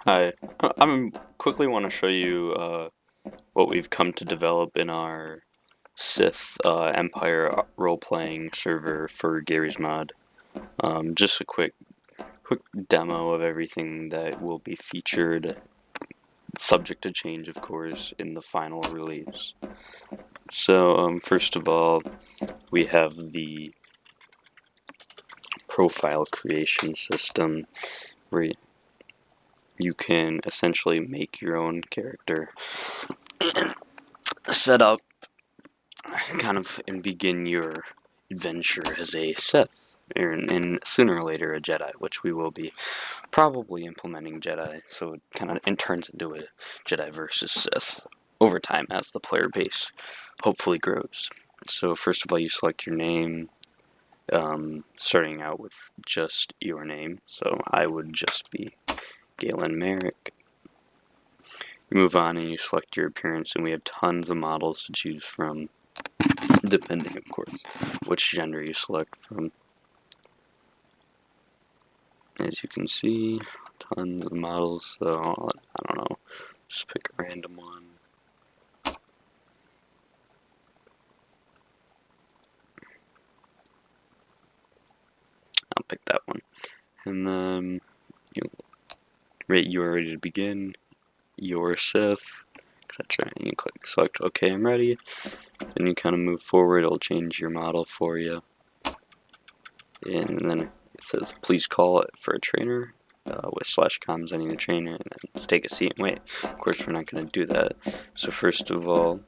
Hi, I quickly want to show you what we've come to develop in our Sith Empire role-playing server for Gary's Mod. Just a quick demo of everything that will be featured, subject to change, of course, in the final release. So, first of all, we have the profile creation system, where you can essentially make your own character, set up and begin your adventure as a Sith, and sooner or later a Jedi, which we will be probably implementing Jedi, so it turns into a Jedi versus Sith over time as the player base hopefully grows. So first of all, you select your name, starting out with just your name, so I would just be Galen Merrick. You move on and you select your appearance, and we have tons of models to choose from, depending, of course, which gender you select from. As you can see, tons of models, so I don't know, just pick a random one. I'll pick that one. And then you are ready to begin. You're Sith. That's right. You click select OK, I'm ready. Then you kind of move forward. It'll change your model for you. And then it says, please call it for a trainer with /comms. I need a trainer, and then take a seat and wait. Of course, we're not going to do that. So first of all,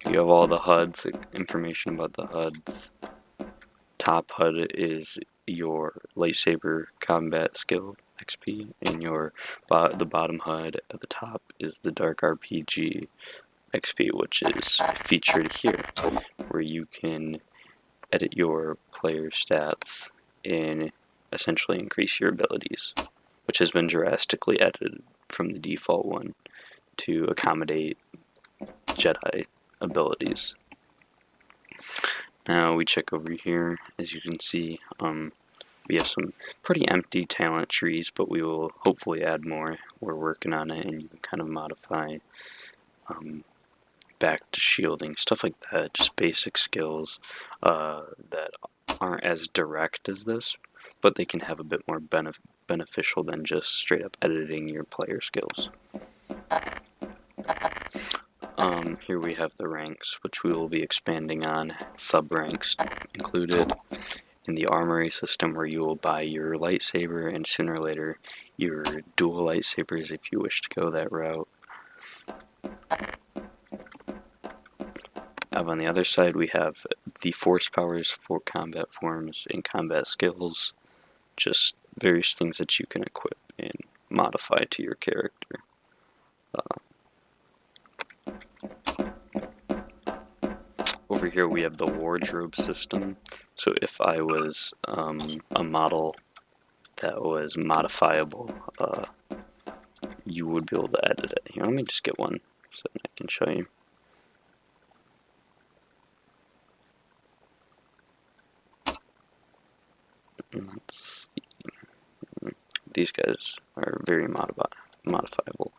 you have all the HUDs, information about the HUDs. Top HUD is your lightsaber combat skill XP, and the bottom HUD at the top is the dark RPG XP, which is featured here, where you can edit your player stats and essentially increase your abilities, which has been drastically edited from the default one to accommodate Jedi abilities. Now we check over here. As you can see, we have some pretty empty talent trees, but we will hopefully add more. We're working on it, and you can kind of modify back to shielding, stuff like that, just basic skills that aren't as direct as this, but they can have a bit more beneficial than just straight up editing your player skills. Here we have the ranks, which we will be expanding on, sub-ranks included, in the armory system, where you will buy your lightsaber and sooner or later your dual lightsabers if you wish to go that route. On the other side, we have the force powers for combat forms and combat skills, just various things that you can equip and modify to your character. Over here we have the wardrobe system, so if I was a model that was modifiable, you would be able to edit it. Here, let me just get one so I can show you. Let's see. These guys are very modifiable.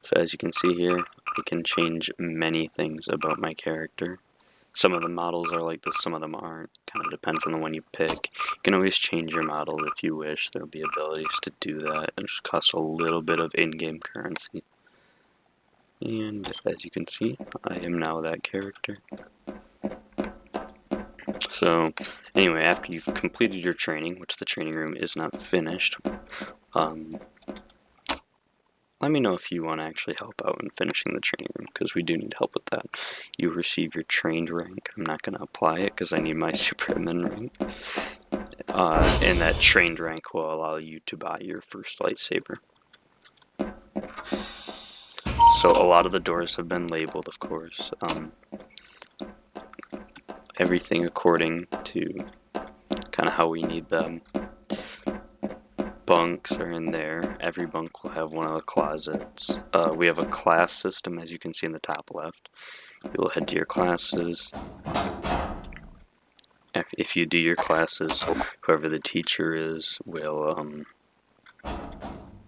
So as you can see here, I can change many things about my character. Some of the models are like this, some of them aren't. Kind of depends on the one you pick. You can always change your model if you wish. There will be abilities to do that. It just costs a little bit of in-game currency. And as you can see, I am now that character. So anyway, after you've completed your training, which the training room is not finished, let me know if you want to actually help out in finishing the training room, because we do need help with that. You receive your trained rank. I'm not going to apply it because I need my Superman rank. And that trained rank will allow you to buy your first lightsaber. So a lot of the doors have been labeled, of course. Everything according to kind of how we need them. Bunks are in there. Every bunk will have one of the closets. We have a class system, as you can see in the top left. You'll head to your classes. if you do your classes, whoever the teacher is will,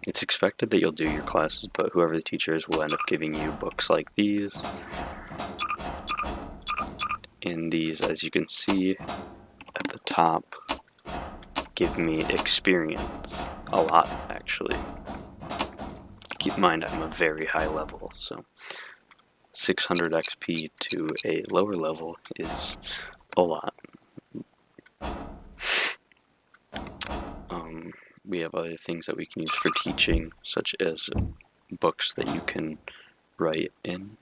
it's expected that you'll do your classes, but whoever the teacher is will end up giving you books like these. And these, as you can see at the top, give me experience. A lot, actually. Keep in mind, I'm a very high level, so 600 XP to a lower level is a lot. We have other things that we can use for teaching, such as books that you can write in.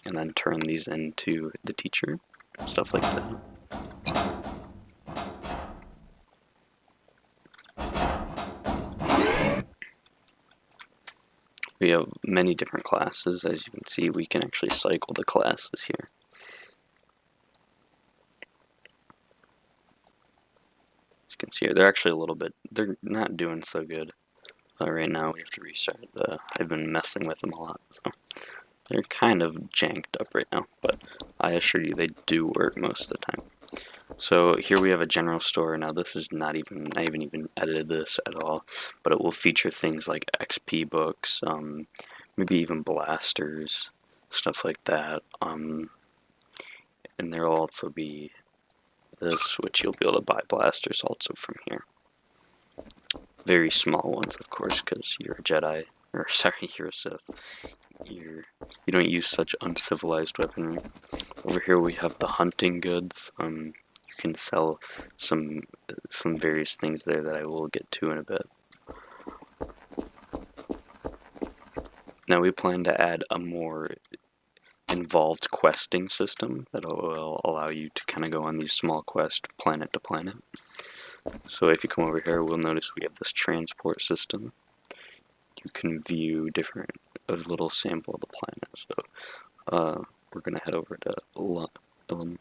And then turn these into the teacher, stuff like that. We have many different classes. As you can see, we can actually cycle the classes here. As you can see here, they're actually a little bit, they're not doing so good. Right now we have to restart. I've been messing with them a lot, so they're kind of janked up right now, but I assure you they do work most of the time. So here we have a general store. Now this is I haven't even edited this at all, but it will feature things like XP books, maybe even blasters, stuff like that. And there will also be this, which you'll be able to buy blasters also from here. Very small ones, of course, because you're a Jedi, or sorry, you're a Sith. You don't use such uncivilized weaponry. Over here we have the hunting goods. You can sell some various things there that I will get to in a bit. Now we plan to add a more involved questing system that will allow you to kind of go on these small quests planet to planet. So if you come over here, we'll notice we have this transport system. You can view a little sample of the planet. So we're going to head over to Ilum.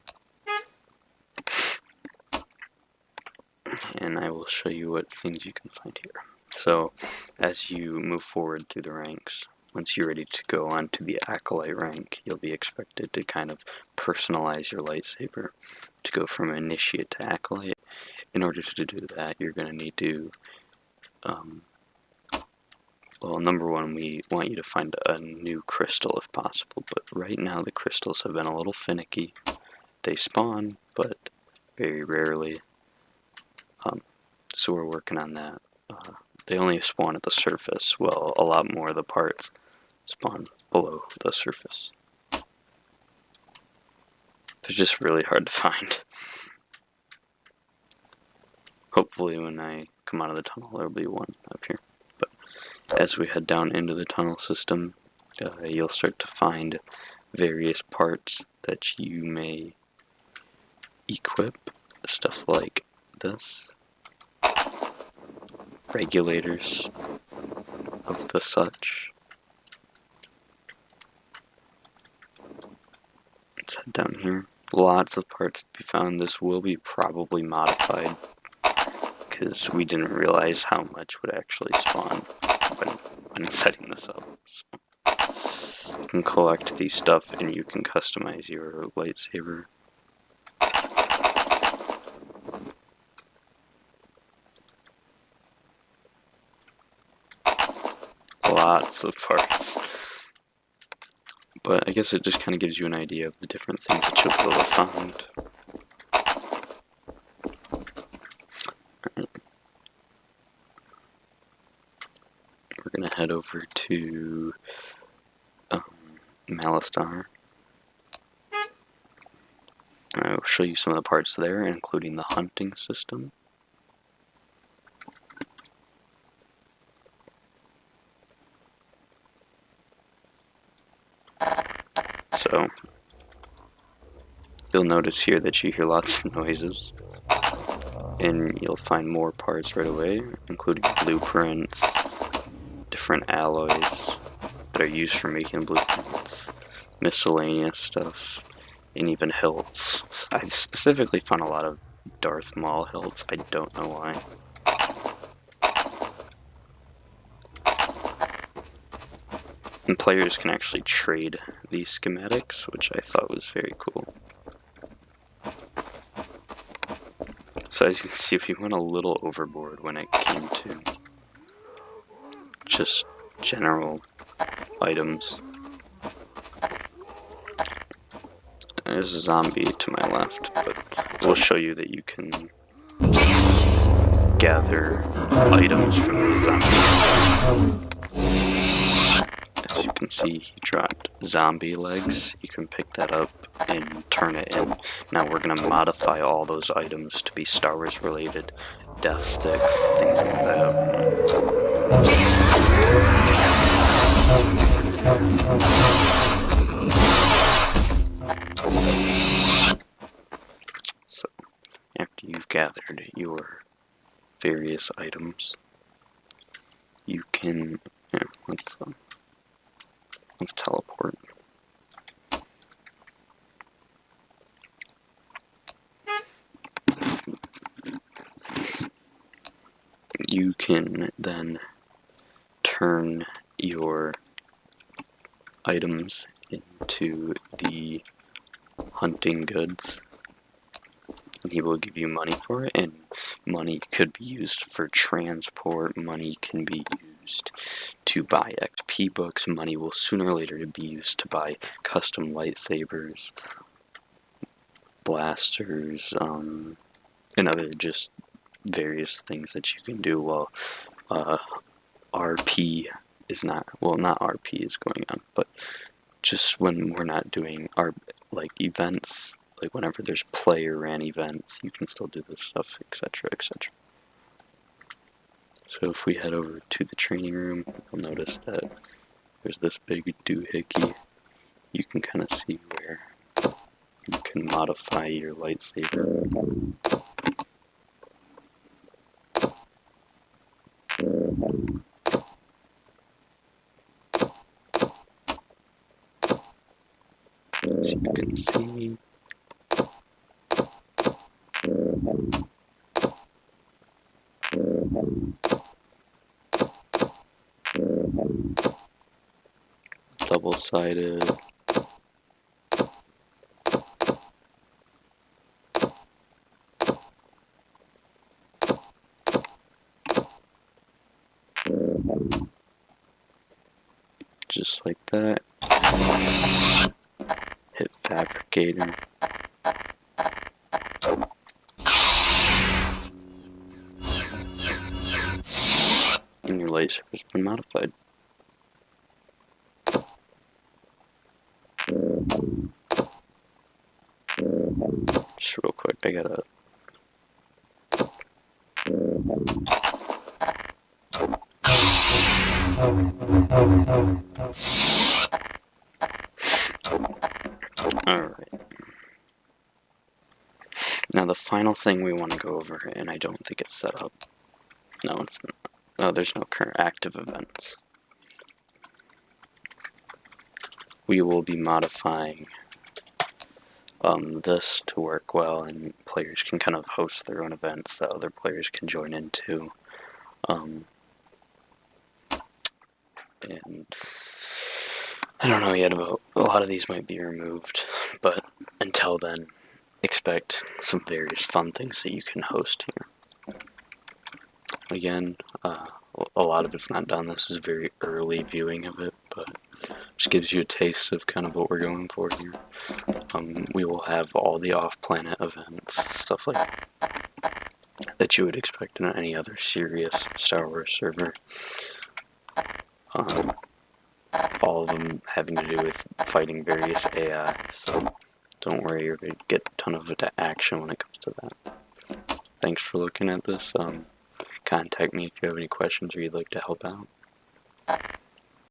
And I will show you what things you can find here. So as you move forward through the ranks, once you're ready to go on to the Acolyte rank, you'll be expected to kind of personalize your lightsaber to go from Initiate to Acolyte. In order to do that, you're going to need to, well, number one, we want you to find a new crystal if possible, but right now the crystals have been a little finicky. They spawn, but very rarely, so we're working on that. They only spawn at the surface, well, a lot more of the parts spawn below the surface. They're just really hard to find. Hopefully when I come out of the tunnel there'll be one up here. But as we head down into the tunnel system, you'll start to find various parts that you may equip. Stuff like this. Regulators of the such. Let's head down here. Lots of parts to be found. This will be probably modified because we didn't realize how much would actually spawn when setting this up. So you can collect these stuff and you can customize your lightsaber. Lots of parts. But I guess it just kind of gives you an idea of the different things that you'll be able to find. Alright. We're going to head over to Malistar. I will show you some of the parts there, including the hunting system. So, you'll notice here that you hear lots of noises, and you'll find more parts right away, including blueprints, different alloys that are used for making blueprints, miscellaneous stuff, and even hilts. I specifically found a lot of Darth Maul hilts, I don't know why. And players can actually trade these schematics, which I thought was very cool. So as you can see, we went a little overboard when it came to just general items. There's a zombie to my left, but we'll show you that you can gather items from the zombies. As you can see, he dropped zombie legs. You can pick that up and turn it in. Now we're going to modify all those items to be Star Wars related. Death sticks, things like that. So, after you've gathered your various items, you can, let's teleport. You can then turn your items into the hunting goods, and he will give you money for it, and money could be used for transport, money can be used to buy XP books, money will sooner or later be used to buy custom lightsabers, blasters, and other just various things that you can do while RP is not, well, not RP is going on, but just when we're not doing our, like, events, like whenever there's player ran events, you can still do this stuff, etc., etc. So if we head over to the training room, you'll notice that there's this big doohickey. You can kind of see where you can modify your lightsaber. As you can see, double-sided. Just like that. Hit fabricator. And your lightsaber's been modified. Just real quick, I gotta... Alright. Now the final thing we want to go over, and I don't think it's set up. No, it's not. Oh, there's no current active events. We will be modifying this to work well, and players can kind of host their own events that other players can join into. And I don't know yet about, a lot of these might be removed, but until then, expect some various fun things that you can host here. Again, a lot of it's not done. This is a very early viewing of it, but just gives you a taste of kind of what we're going for here. We will have all the off-planet events, stuff like that you would expect in any other serious Star Wars server. All of them having to do with fighting various AI, so don't worry, you're going to get a ton of action when it comes to that. Thanks for looking at this. Contact me if you have any questions or you'd like to help out.